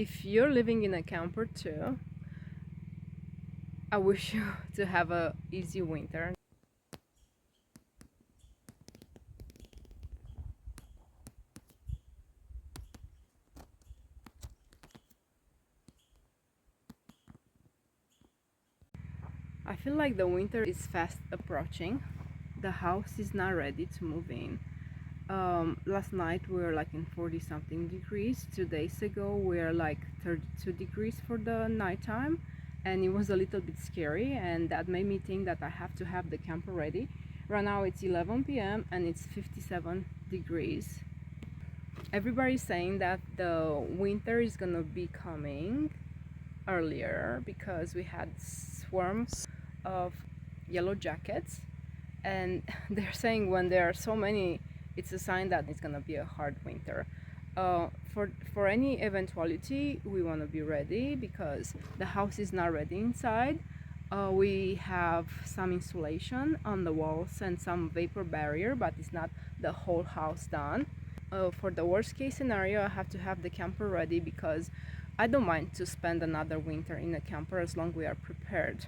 If you're living in a camper too, I wish you to have a easy winter. I feel like the winter is fast approaching. The house is not ready to move in. Last night we were like in 40 something degrees. 2 days ago we were like 32 degrees for the nighttime, and it was a little bit scary, and that made me think that I have to have the camper ready. Right now it's 11 p.m. and it's 57 degrees. Everybody's saying that the winter is gonna be coming earlier because we had swarms of yellow jackets, and they're saying when there are so many, it's a sign that it's gonna be a hard winter. For any eventuality, we want to be ready because the house is not ready inside. We have some insulation on the walls and some vapor barrier, but it's not the whole house done. For the worst case scenario, I have to have the camper ready because I don't mind to spend another winter in a camper as long as we are prepared.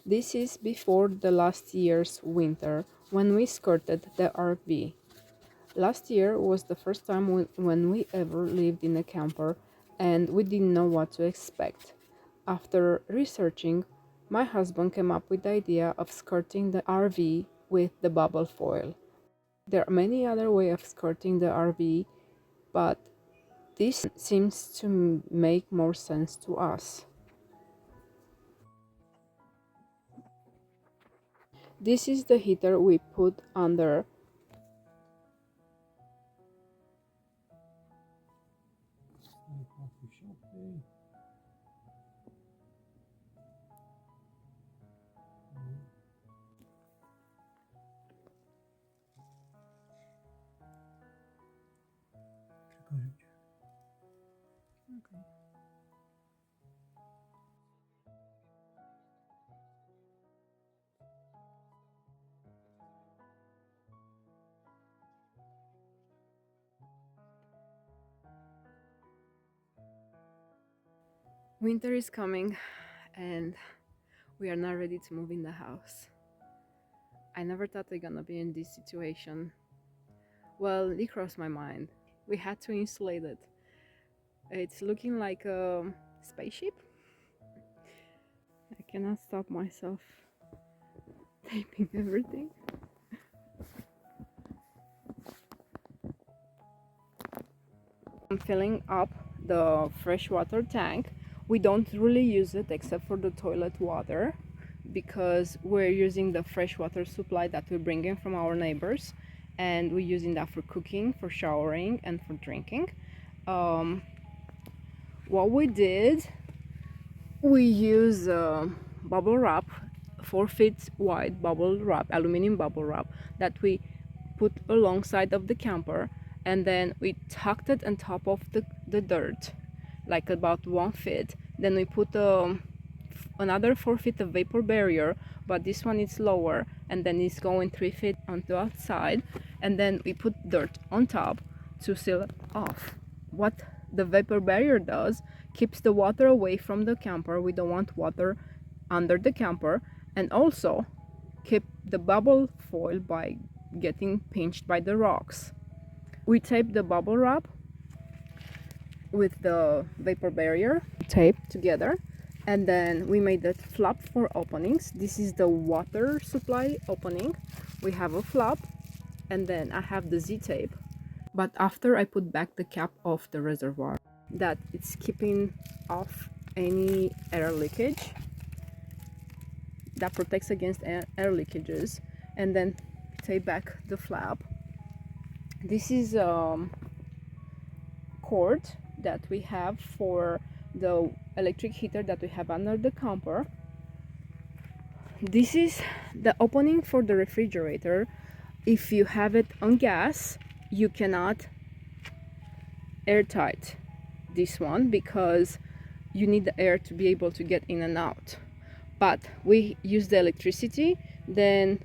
This is before the last year's winter when we skirted the RV. Last year was the first time when we ever lived in a camper, and we didn't know what to expect. After researching, my husband came up with the idea of skirting the RV with the bubble foil. There are many other ways of skirting the RV, but this seems to make more sense to us. This is the heater we put under. Okay. Winter is coming and we are not ready to move in the house. I never thought we're gonna be in this situation. Well, it crossed my mind. We had to insulate it. It's looking like a spaceship. I cannot stop myself taping everything. I'm filling up the freshwater tank. We don't really use it except for the toilet water because we're using the freshwater supply that we bring in from our neighbors, and we're using that for cooking, for showering, and for drinking. What we did, we use bubble wrap, 4 feet wide bubble wrap, aluminum bubble wrap that we put alongside of the camper, and then we tucked it on top of the dirt, like about 1 foot. Then we put another 4 feet of vapor barrier, but this one is lower, and then it's going 3 feet on the outside, and then we put dirt on top to seal it off. What the vapor barrier does, keeps the water away from the camper. We don't want water under the camper, and also keep the bubble foil by getting pinched by the rocks. We tape the bubble wrap with the vapor barrier taped together, and then we made the flap for openings. This is the water supply opening. We have a flap, and then I have the Z-tape. But after I put back the cap of the reservoir, that it's keeping off any air leakage, that protects against air leakages, and then tape back the flap. This is cord that we have for the electric heater that we have under the camper. This is the opening for the refrigerator. If you have it on gas, you cannot airtight this one because you need the air to be able to get in and out. But we use the electricity, then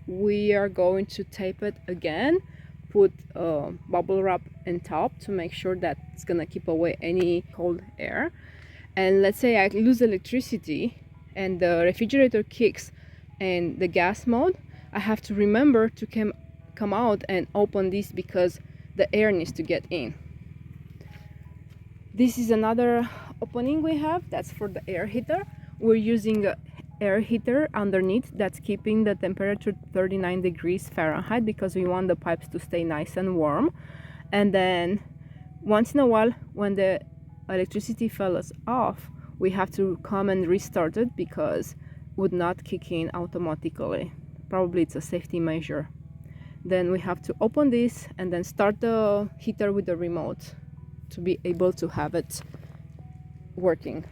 we are going to tape it again, put bubble wrap on top to make sure that It's gonna keep away any cold air. And let's say I lose electricity and the refrigerator kicks in the gas mode, I have to remember to come out and open this because the air needs to get in. This is another opening we have, that's for the air heater. We're using an air heater underneath that's keeping the temperature 39 degrees Fahrenheit because we want the pipes to stay nice and warm. And then once in a while, when the electricity falls off, we have to come and restart it because it would not kick in automatically. Probably it's a safety measure. Then we have to open this and then start the heater with the remote to be able to have it working.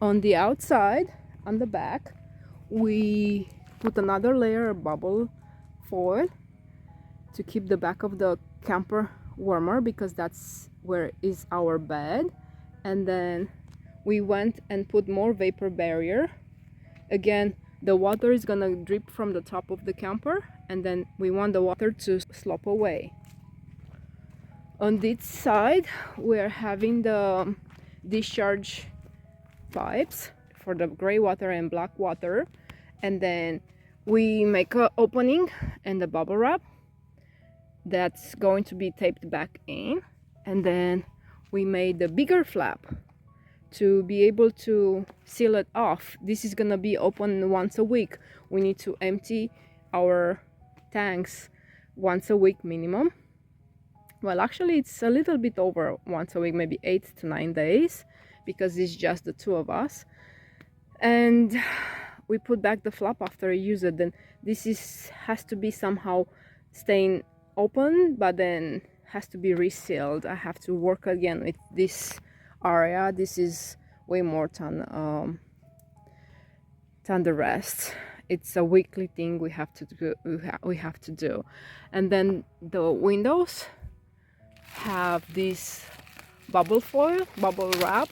On the outside, on the back, we put another layer of bubble foil to keep the back of the camper warmer because that's where is our bed. And then we went and put more vapor barrier. Again, the water is gonna drip from the top of the camper and then we want the water to slope away. On this side, we're having the discharge pipes for the gray water and black water, and then we make an opening and the bubble wrap that's going to be taped back in, and then we made the bigger flap to be able to seal it off. This is gonna be open once a week. We need to empty our tanks once a week minimum. Well, actually it's a little bit over once a week, maybe 8 to 9 days, because it's just the two of us. And we put back the flap after I use it. Then this has to be somehow staying open, but then has to be resealed. I have to work again with this area. This is way more than the rest. It's a weekly thing we have to do. And then the windows have this bubble wrap,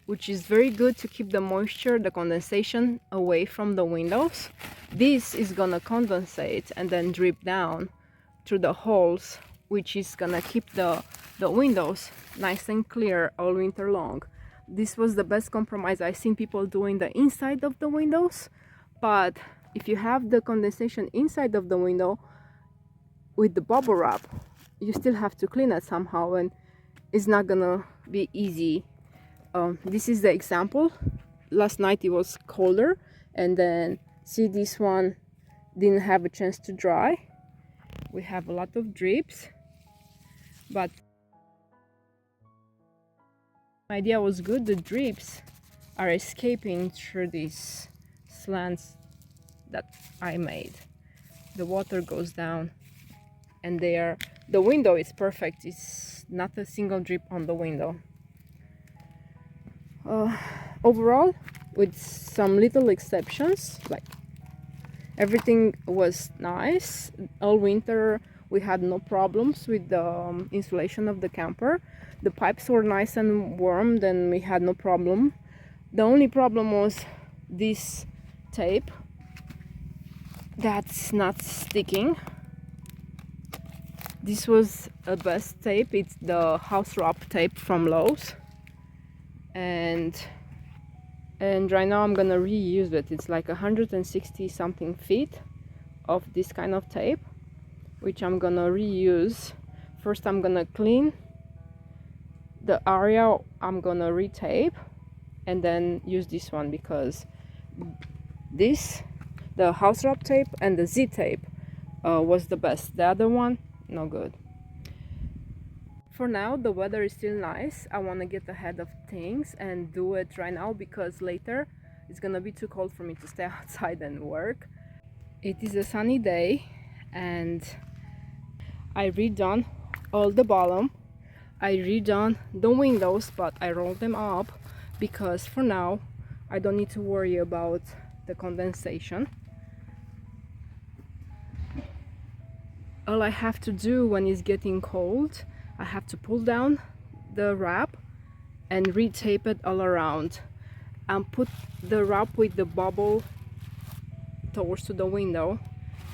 which is very good to keep the moisture, the condensation away from the windows. This is gonna condensate and then drip down through the holes, which is gonna keep the windows nice and clear all winter long. This was the best compromise. I've seen people doing the inside of the windows, but if you have the condensation inside of the window with the bubble wrap, you still have to clean it somehow, and it's not gonna be easy. This is the example. Last night it was colder, and then see, this one didn't have a chance to dry. We have a lot of drips, but the idea was good. The drips are escaping through these slants that I made. The water goes down, and the window is perfect. It's not a single drip on the window. Overall, with some little exceptions, like everything was nice. All winter we had no problems with the insulation of the camper. The pipes were nice and warm, then we had no problem. The only problem was this tape that's not sticking. This was a best tape. It's the house wrap tape from Lowe's, and right now I'm gonna reuse it. It's like 160 something feet of this kind of tape, which I'm gonna reuse. First I'm gonna clean the area I'm gonna retape, and then use this one, because the house wrap tape and the Z tape was the best. The other one, no good. For now, the weather is still nice. I want to get ahead of things and do it right now, because later it's gonna be too cold for me to stay outside and work. It is a sunny day, and I redone all the bottom. I redone the windows, but I rolled them up because for now I don't need to worry about the condensation. All I have to do when it's getting cold, I have to pull down the wrap and retape it all around, and put the wrap with the bubble towards to the window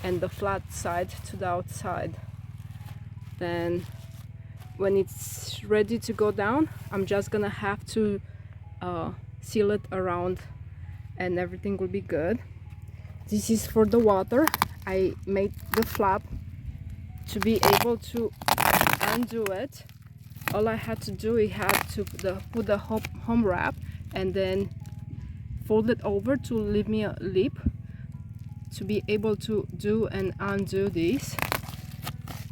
and the flat side to the outside. Then when it's ready to go down, I'm just gonna have to seal it around and everything will be good. This is for the water. I made the flap to be able to undo it. All I had to do, I had to put the home wrap and then fold it over to leave me a lip to be able to do and undo this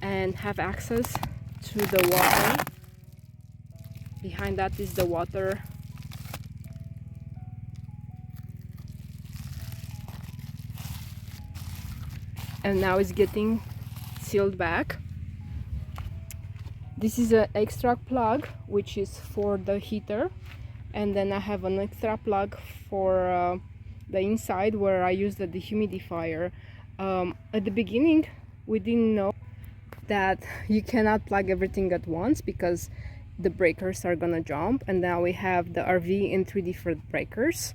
and have access to the water. Behind that is the water. And now it's getting sealed back. This is an extra plug which is for the heater, and then I have an extra plug for the inside where I use the dehumidifier. At the beginning we didn't know that you cannot plug everything at once because the breakers are gonna jump, and now we have the RV in 3 different breakers.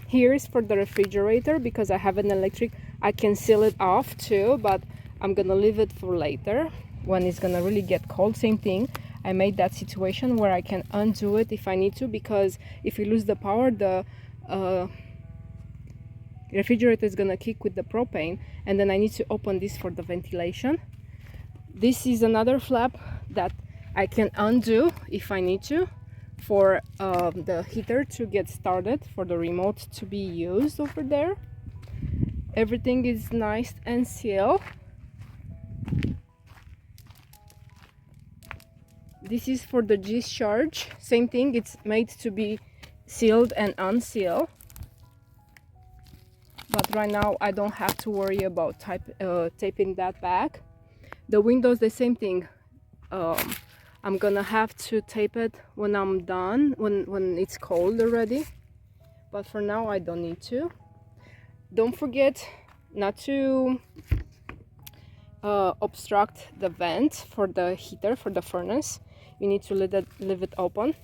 Here is for the refrigerator because I have an electric. I can seal it off too, but I'm gonna leave it for later when it's gonna really get cold. Same thing, I made that situation where I can undo it if I need to, because if you lose the power, the refrigerator is gonna kick with the propane, and then I need to open this for the ventilation. This is another flap that I can undo if I need to, for the heater to get started, for the remote to be used over there. Everything is nice and sealed. This is for the discharge. Same thing, it's made to be sealed and unsealed. But right now I don't have to worry about taping that back. The windows, the same thing. I'm gonna have to tape it when I'm done, when it's cold already. But for now I don't need to. Don't forget not to obstruct the vent for the heater, for the furnace. You need to leave it open.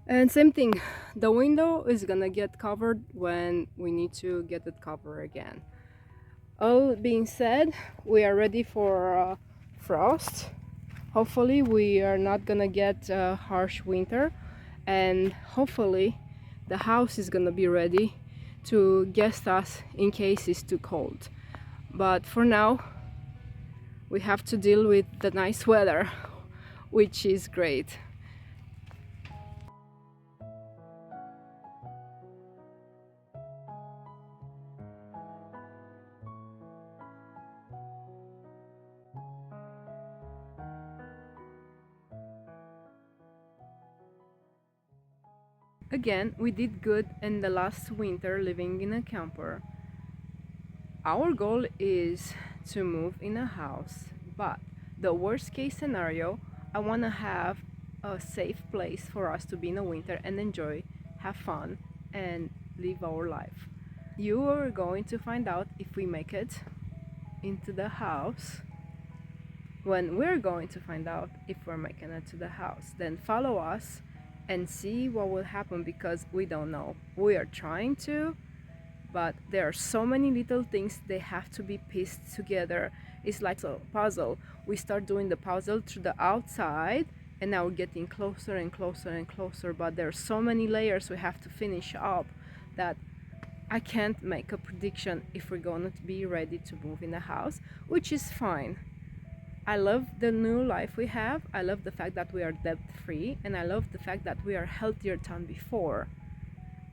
And same thing, the window is gonna get covered when we need to get it covered again. All being said, we are ready for frost. Hopefully we are not gonna get a harsh winter, and hopefully the house is gonna be ready to guest us in case it's too cold. But for now we have to deal with the nice weather, which is great. Again, we did good in the last winter living in a camper. Our goal is to move in a house, but the worst case scenario, I want to have a safe place for us to be in the winter and enjoy, have fun, and live our life. You are going to find out if we make it into the house. When we're going to find out if we're making it to the house, then follow us and see what will happen, because we don't know. We are trying to, but there are so many little things they have to be pieced together. It's like a puzzle. We start doing the puzzle through the outside, and now we're getting closer and closer and closer, but there are so many layers we have to finish up that I can't make a prediction if we're going to be ready to move in the house, which is fine. I love the new life we have. I love the fact that we are debt-free, and I love the fact that we are healthier than before.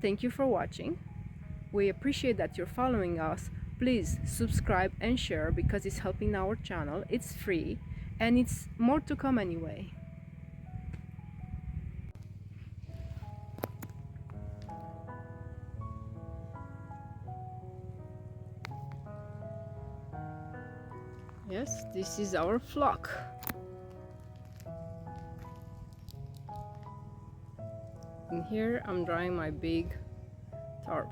Thank you for watching. We appreciate that you're following us. Please subscribe and share, because it's helping our channel. It's free, and it's more to come anyway. Yes, this is our flock. And here I'm drying my big tarp.